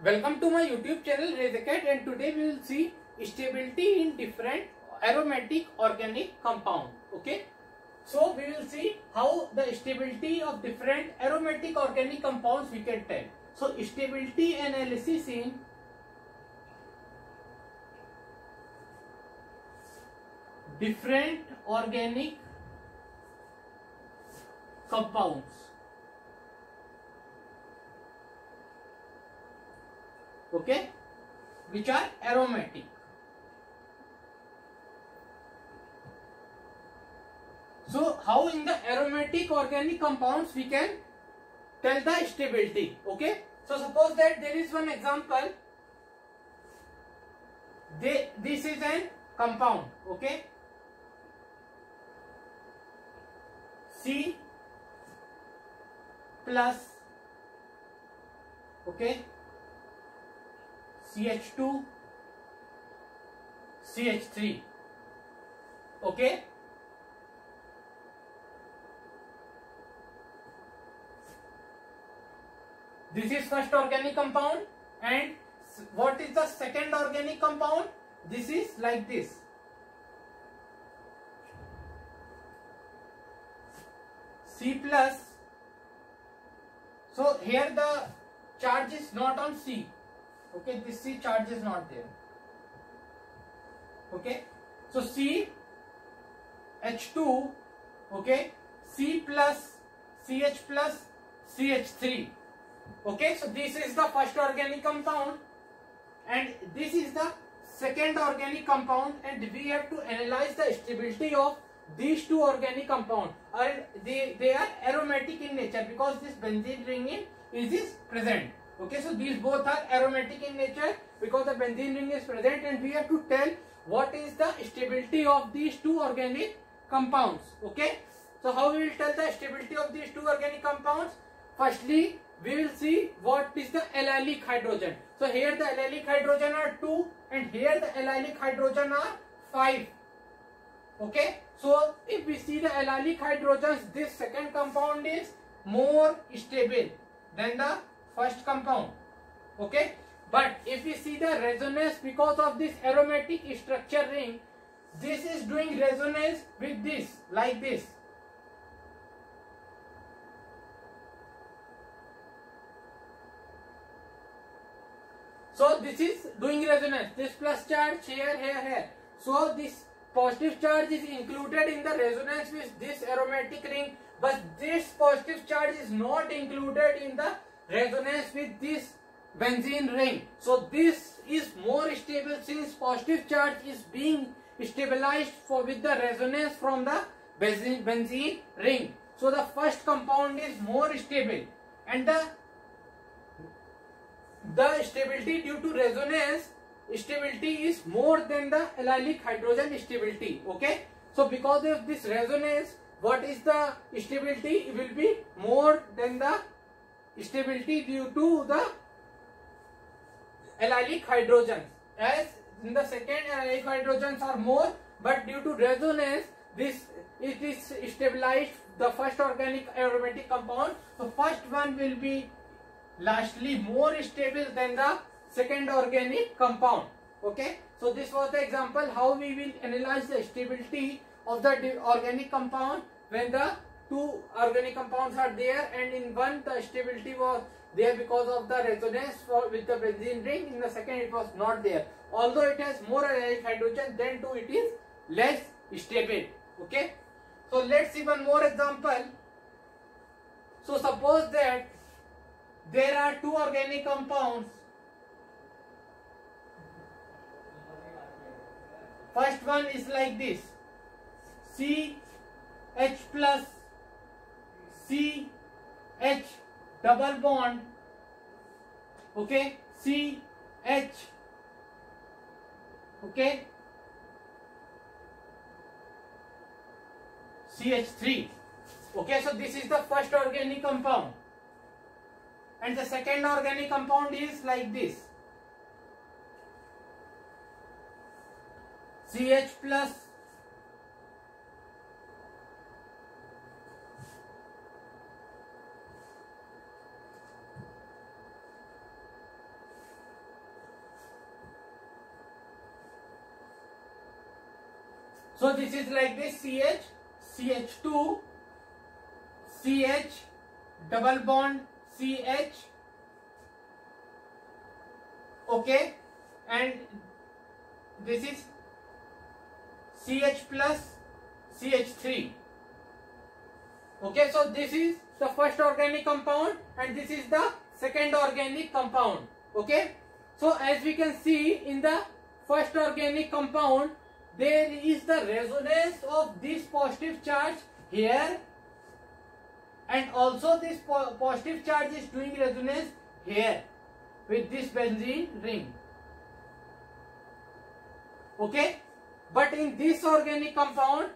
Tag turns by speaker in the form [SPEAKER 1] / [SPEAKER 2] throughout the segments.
[SPEAKER 1] Welcome to my YouTube channel RazeCat, and today we will see stability in different aromatic organic compound. Okay, so we will see how the stability of different aromatic organic compounds we can tell. So stability analysis in different organic compounds. Okay, which are aromatic. So how in the aromatic organic compounds we can tell the stability? Okay, so suppose that there is one example. This is a compound. Okay, C plus, okay, CH2 CH3. Okay, this is first organic compound, and what is the second organic compound? This is like this. C plus. So here the charge is not on C. Okay, this C charge is not there. Okay, so C H2, okay, C plus CH plus CH3. Okay, so this is the first organic compound and this is the second organic compound, and we have to analyze the stability of these two organic compounds. And they are aromatic in nature because this benzene ring is present. Okay, so these both are aromatic in nature because the benzene ring is present, and we have to tell what is the stability of these two organic compounds. Okay, so how we will tell the stability of these two organic compounds? Firstly, we will see what is the allylic hydrogen. So here the allylic hydrogen are 2 and here the allylic hydrogen are 5. Okay, so if we see the allylic hydrogens, this second compound is more stable than the first compound. Okay, but if we see the resonance, because of this aromatic structure ring, this is doing resonance with this, like this. So this is doing resonance, this plus charge here. So this positive charge is included in the resonance with this aromatic ring, but this positive charge is not included in the resonance with this benzene ring. So this is more stable since positive charge is being stabilized with the resonance from the benzene ring. So the first compound is more stable, and the stability due to resonance stability is more than the allylic hydrogen stability. Okay, so because of this resonance, what is the stability? It will be more than the stability due to the allylic hydrogens. As in the second, allylic hydrogens are more, but due to resonance it is stabilized the first organic aromatic compound. So first one will be lastly more stable than the second organic compound. Okay, so this was the example how we will analyze the stability of the organic compound when the two organic compounds are there, and in one the stability was there because of the resonance with the benzene ring, in the second it was not there. Although it has more allylic hydrogen, then too it is less stable. Okay, so let's see one more example. So suppose that there are two organic compounds. First one is like this, CH plus CH double bond, okay, CH, okay, CH3. Okay, so this is the first organic compound, and the second organic compound is like this, CH plus So this is like this: CH, CH2, CH, double bond CH, okay, and this is CH plus CH3. Okay, so this is the first organic compound and this is the second organic compound. Okay, so as we can see in the first organic compound, there is the resonance of this positive charge here, and also this positive charge is doing resonance here with this benzene ring. Okay, but in this organic compound,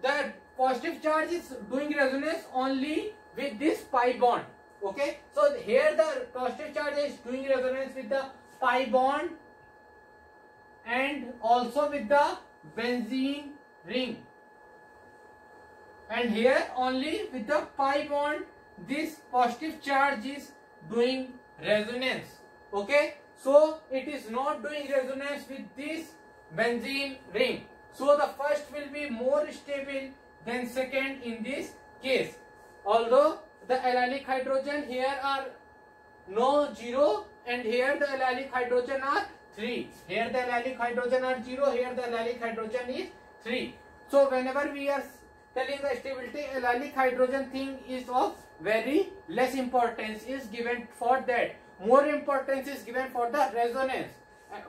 [SPEAKER 1] the positive charge is doing resonance only with this pi bond. Okay, so here the positive charge is doing resonance with the pi bond and also with the benzene ring, and here only with the pi bond this positive charge is doing resonance. Okay, so it is not doing resonance with this benzene ring. So the first will be more stable than second in this case. Although the allylic hydrogen here are no 0 and here the allylic hydrogen are 3. Here the allylic hydrogen are 0, here the allylic hydrogen is 3. So whenever we are telling the stability, allylic hydrogen thing is of very less importance is given for that. More importance is given for the resonance.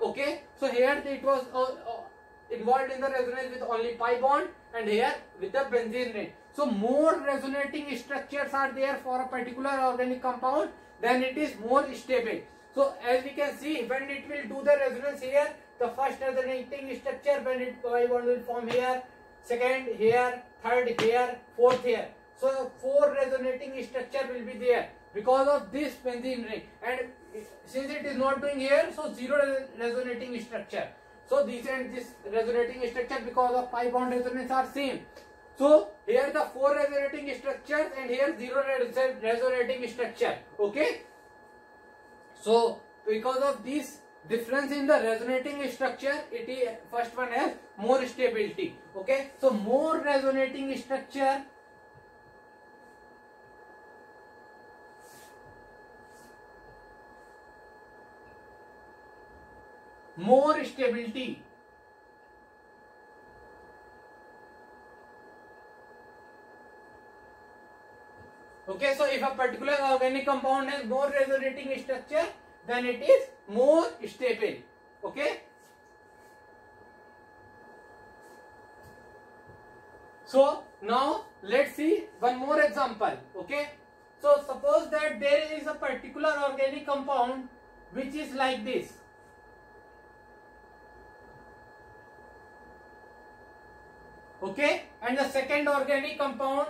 [SPEAKER 1] Okay, so here it was involved in the resonance with only pi bond and here with the benzene ring. So more resonating structures are there for a particular organic compound, then it is more stable. So as we can see, when it will do the resonance here, the first resonating structure, when it pi bond will form here, second here, third here, fourth here. So 4 resonating structure will be there because of this benzene ring, and since it is not doing here, so 0 resonating structure. So this and this resonating structure because of pi bond resonance are same. So here the 4 resonating structures and here 0 resonating structure. Okay. So because of this difference in the resonating structure, it is first one has more stability. Okay. So more resonating structure, more stability. Okay, so if a particular organic compound has more resonating structure, then it is more stable. Okay. So now let's see one more example. Okay. So suppose that there is a particular organic compound which is like this. Okay, and the second organic compound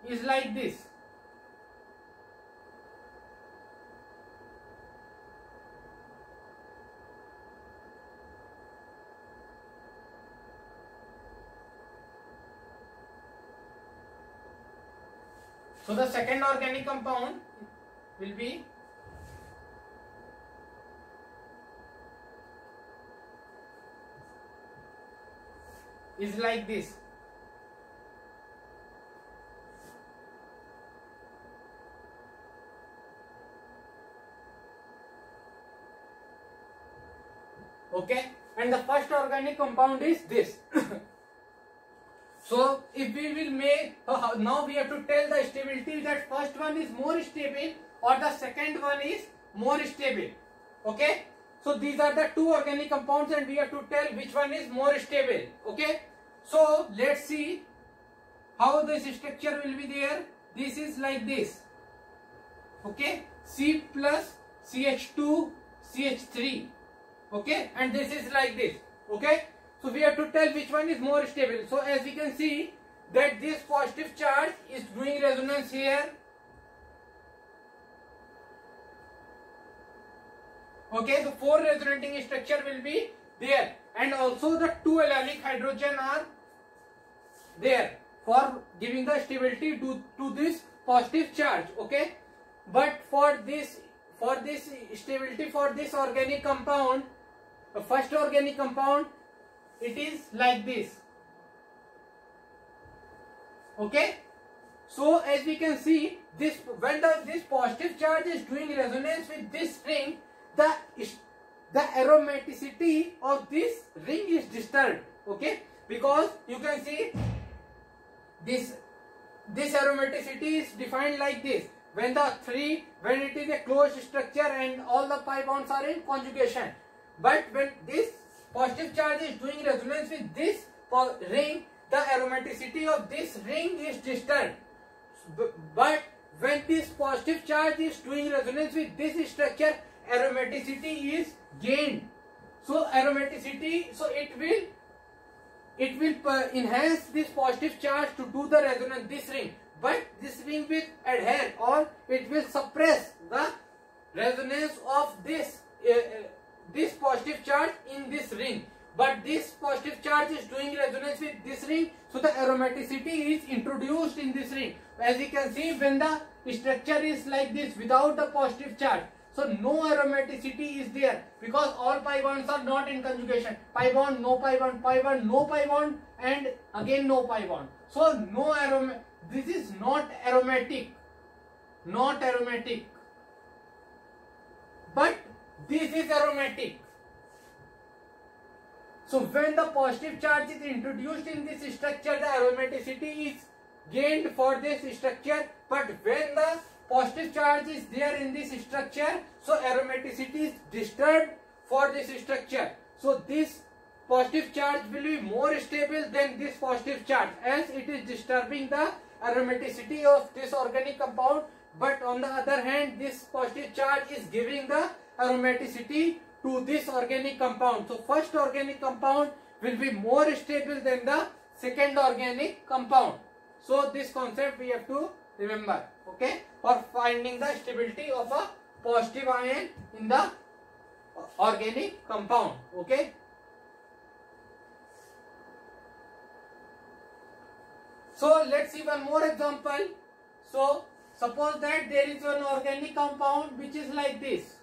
[SPEAKER 1] is like this. So the second organic compound will be is like this. Okay, and the first organic compound is this. So if we will make, now we have to tell the stability that first one is more stable or the second one is more stable. Okay, so these are the 2 organic compounds and we have to tell which one is more stable. Okay, so let's see how this structure will be there. This is like this. Okay, C plus CH2 CH3. Okay, and this is like this. Okay, so we have to tell which one is more stable. So as we can see that this positive charge is doing resonance here. Okay, so 4 resonating structure will be there, and also the 2 allylic hydrogen are there for giving the stability to this positive charge. Okay, but for this stability for this organic compound, the first organic compound, it is like this. Okay. So as we can see, this when this positive charge is doing resonance with this ring, the aromaticity of this ring is disturbed. Okay, because you can see this aromaticity is defined like this. When it is a closed structure and all the pi bonds are in conjugation, but when this positive charge is doing resonance with this ring, the aromaticity of this ring is disturbed. But when this positive charge is doing resonance with this structure, aromaticity is gained. So aromaticity, so it will enhance this positive charge to do the resonance this ring, but this ring will adhere or it will suppress the resonance of this positive charge in this ring. But this positive charge is doing resonance with this ring, so the aromaticity is introduced in this ring. As you can see, when the structure is like this without the positive charge, so no aromaticity is there, because all pi bonds are not in conjugation. Pi bond, no pi bond, pi bond, no pi bond, and again no pi bond. So no aroma. This is not aromatic, but this is aromatic. So when the positive charge is introduced in this structure, the aromaticity is gained for this structure. But when the positive charge is there in this structure, so aromaticity is disturbed for this structure. So this positive charge will be more stable than this positive charge, as it is disturbing the aromaticity of this organic compound. But on the other hand, this positive charge is giving the aromaticity to this organic compound. So first organic compound will be more stable than the second organic compound. So this concept we have to remember, okay, for finding the stability of a positive ion in the organic compound. Okay. So let's see one more example. So suppose that there is one organic compound which is like this.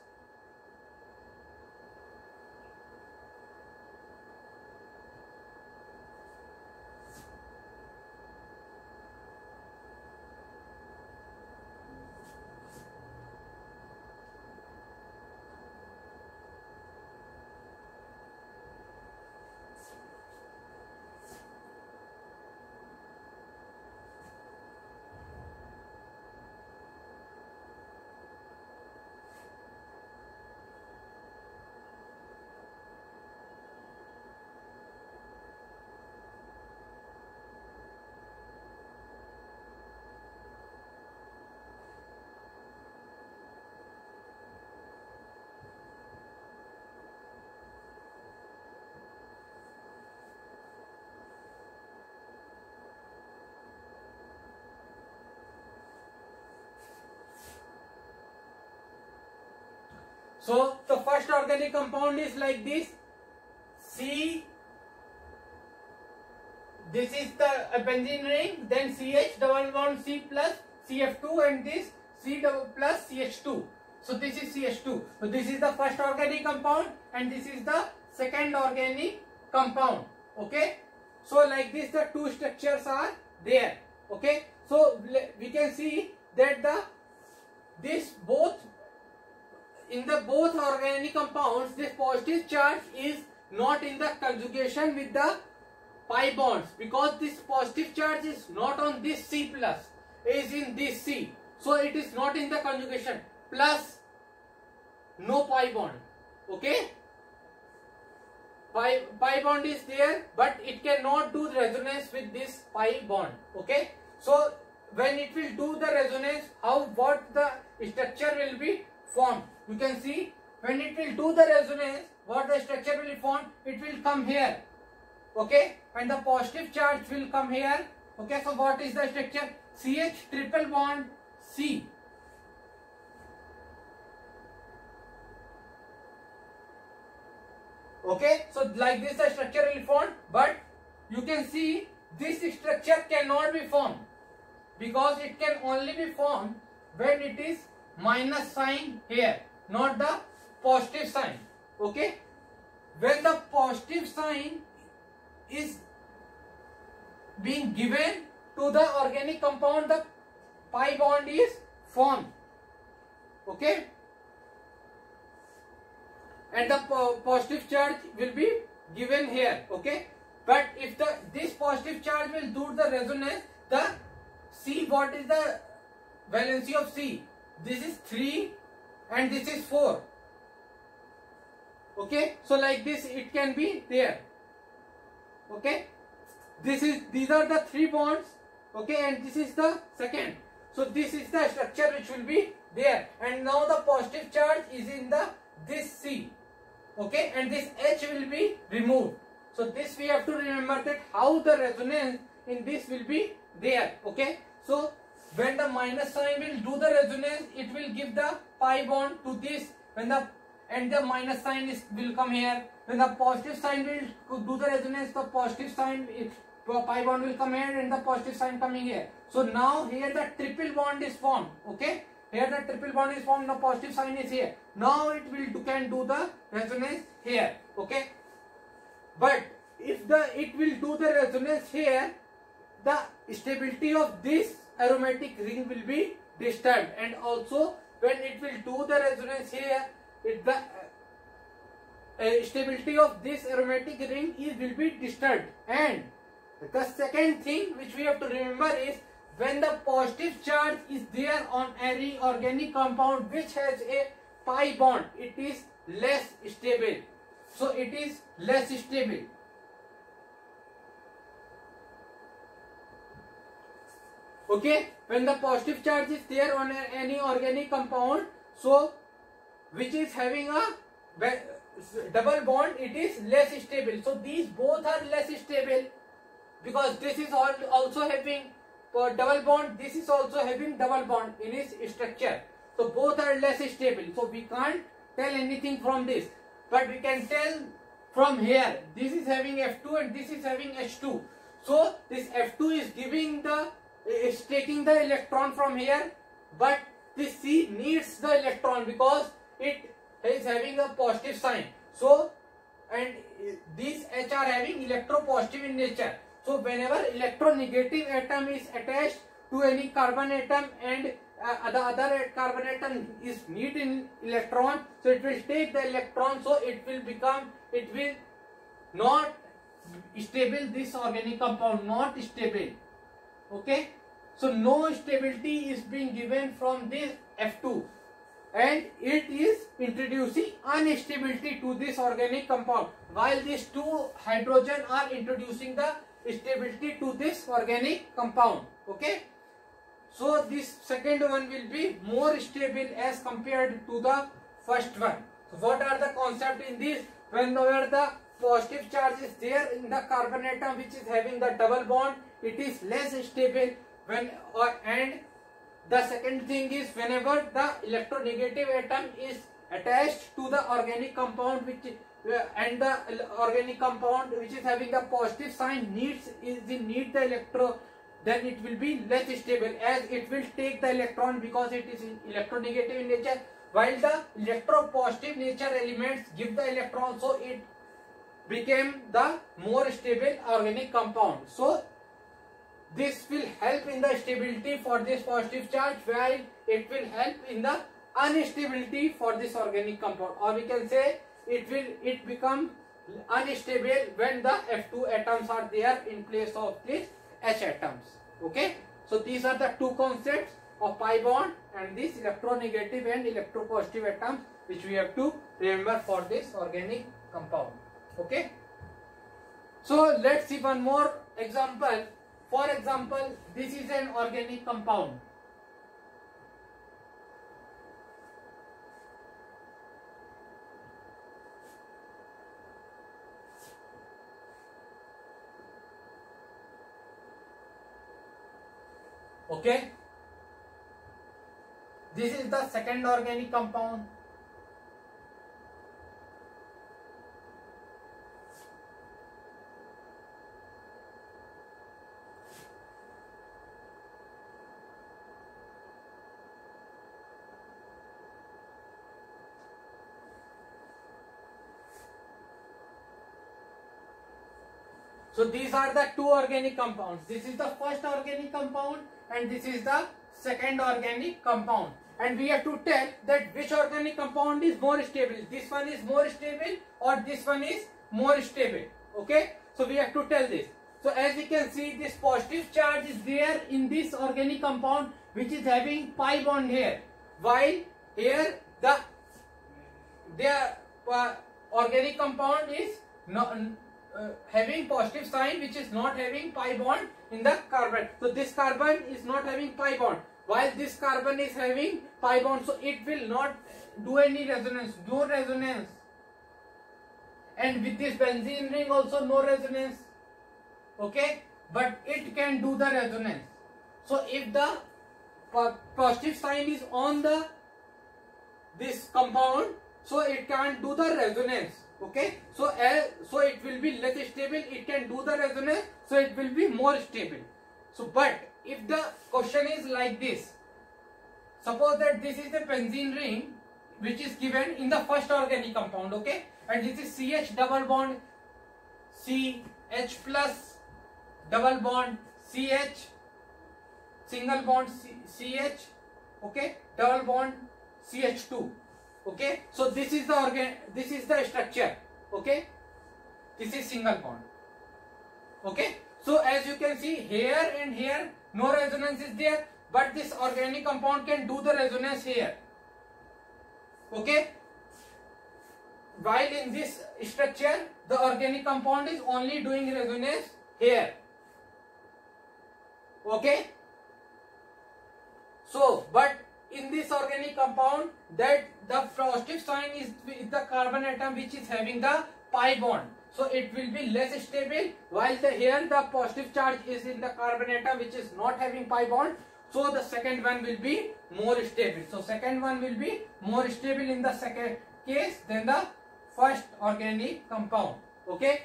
[SPEAKER 1] So the first organic compound is like this. C, this is the benzene ring, then CH double bond C plus CF2, and this C double plus CH2. So this is CH2. So this is the first organic compound and this is the second organic compound. Okay. So like this the two structures are there. Okay. So we can see that in the both organic compounds, this positive charge is not in the conjugation with the pi bonds, because this positive charge is not on this C plus, is in this C. So it is not in the conjugation, plus no pi bond. Okay. Pi bond is there, but it cannot do resonance with this pi bond. Okay. So when it will do the resonance, what the structure will be formed? You can see when it will do the resonance, what the structure will be formed? It will come here. Okay. And the positive charge will come here. Okay. So what is the structure? CH triple bond C. Okay. So like this the structure will be formed, but you can see this structure cannot be formed, because it can only be formed when it is minus sign here, not the positive sign. Okay. When the positive sign is being given to the organic compound, the pi bond is formed. Okay, and the positive charge will be given here. Okay, but if this positive charge will do the resonance, the C, what is the valency of C? This is 3 and this is 4. Okay, so like this it can be there. Okay, these are the 3 bonds. Okay, and this is the second. So this is the structure which will be there, and now the positive charge is in this C. Okay, and this H will be removed. So this we have to remember that how the resonance in this will be there. Okay, so when the minus sign will do the resonance, it will give the pi bond to this. When the minus sign will come here. When the positive sign will do the resonance, the positive sign, pi bond will come here and the positive sign coming here. So now here the triple bond is formed. Okay, here the triple bond is formed. The positive sign is here. Now it can do the resonance here. Okay, but if it will do the resonance here, the stability of this aromatic ring will be disturbed, and also when it will do the resonance here, the stability of this aromatic ring will be disturbed. And the second thing which we have to remember is, when the positive charge is there on any organic compound which has a pi bond, it is less stable. So it is less stable. Okay, when the positive charge is there on any organic compound, so which is having a double bond, it is less stable. So these both are less stable, because this is also having double bond, this is also having double bond in its structure. So both are less stable. So we can't tell anything from this, but we can tell from here. This is having F2 and this is having H2. So this F2 is taking the electron from here, but this C needs the electron because it is having a positive sign. So, and these H are having electropositive in nature. So whenever electronegative atom is attached to any carbon atom and the other carbon atom is need in electron, so it will take the electron, so it will not stable, this organic compound not stable. Okay, so no stability is being given from this F2, and it is introducing instability to this organic compound, while these two hydrogen are introducing the stability to this organic compound. Okay, so this second one will be more stable as compared to the first one. So what are the concept in this? Whenever the positive charge is there in the carbon atom which is having the double bond, it is less stable. And the second thing is, whenever the electronegative atom is attached to the organic compound and the organic compound which is having the positive sign need the electron, then it will be less stable, as it will take the electron because it is electronegative in nature, while the electropositive nature elements give the electron, so it became the more stable organic compound. So this will help in the stability for this positive charge, while it will help in the instability for this organic compound, or we can say it become unstable when the F2 atoms are there in place of these H atoms. Okay, so these are the two concepts of pi bond and this electronegative and electropositive atoms which we have to remember for this organic compound. Okay, so let's see one more example. For example, this is an organic compound. Okay, this is the second organic compound. So these are the two organic compounds. This is the first organic compound and this is the second organic compound. And we have to tell that which organic compound is more stable. This one is more stable or this one is more stable. Okay. So we have to tell this. So as you can see, this positive charge is there in this organic compound which is having pi bond here. While here the organic compound is not having positive sign which is not having pi bond in the carbon. So this carbon is not having pi bond while this carbon is having pi bond, so it will not do any resonance, no resonance. And with this benzene ring also no resonance. Okay, but it can do the resonance. So if the positive sign is on the this compound, so it can't do the resonance. Okay, so it will be less stable. It can do the resonance, so it will be more stable. So, but if the question is like this, suppose that this is the benzene ring which is given in the first organic compound. Okay, and this is CH double bond CH plus double bond CH single bond CH. Okay, double bond CH2. Okay, so this is the structure. Okay, this is single bond. Okay, so as you can see here and here no resonance is there, but this organic compound can do the resonance here. Okay, while in this structure the organic compound is only doing resonance here. Okay, so but in this organic compound that the positive sign is with the carbon atom which is having the pi bond, so it will be less stable, while here the positive charge is in the carbon atom which is not having pi bond, so the second one will be more stable. So second one will be more stable in the second case than the first organic compound. Okay,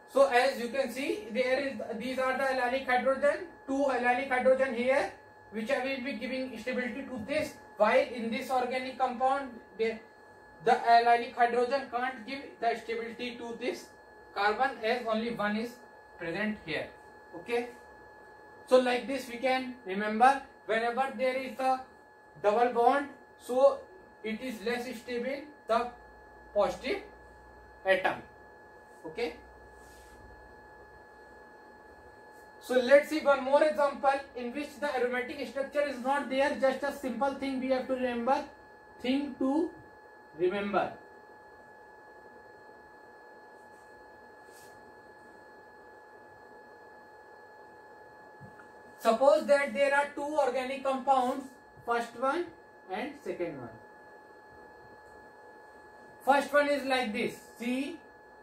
[SPEAKER 1] so as you can see, these are the allylic hydrogen, two allylic hydrogen here which I will be giving stability to this, while in this organic compound the allylic hydrogen can't give the stability to this carbon as only one is present here. Okay, so like this we can remember, whenever there is a double bond, so it is less stable, the positive atom. Okay, so let's see one more example in which the aromatic structure is not there. Just a simple thing we have to remember. Suppose that there are two organic compounds, first one and second one. First one is like this, C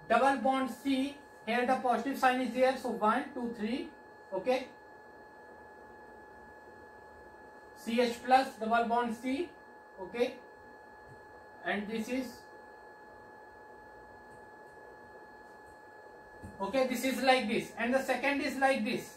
[SPEAKER 1] double bond C, here the positive sign is there, so 1 2 3. Okay, CH plus double bond C. Okay, and this is okay, this is like this, and the second is like this.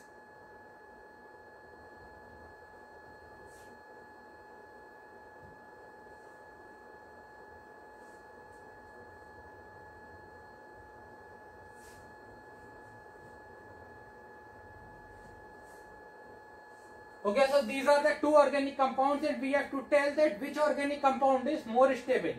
[SPEAKER 1] Okay, so these are the two organic compounds and we have to tell that which organic compound is more stable.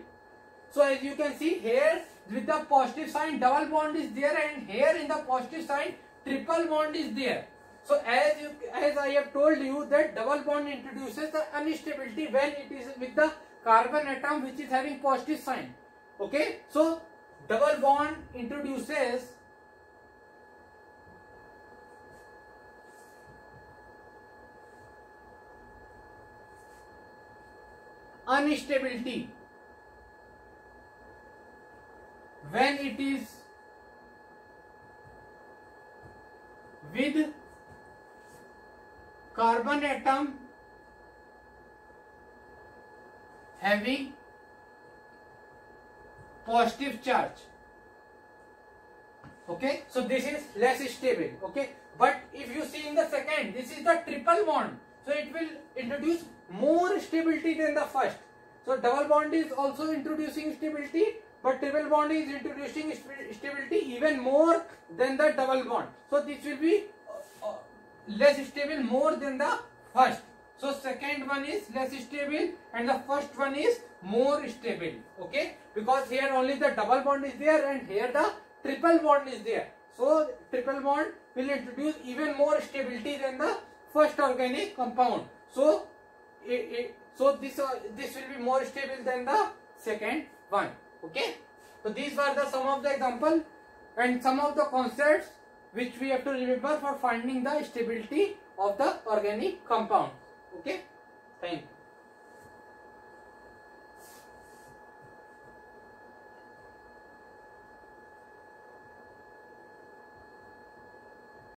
[SPEAKER 1] So as you can see here, with the positive sign double bond is there, and here in the positive sign triple bond is there. So as I have told you that double bond introduces the instability when it is with the carbon atom which is having positive sign. Okay, so double bond introduces instability when it is with carbon atom having positive charge. Okay, so this is less stable. Okay, but if you see in the second, this is the triple bond, so it will introduce more stability than the first. So double bond is also introducing stability, but triple bond is introducing stability even more than the double bond. So this will be less stable more than the first. So second one is less stable and the first one is more stable. Okay, because here only the double bond is there and here the triple bond is there. So triple bond will introduce even more stability than the first organic compound. So this will be more stable than the second one. Okay, so these were the some of the example and some of the concepts which we have to remember for finding the stability of the organic compound. Okay, thank you.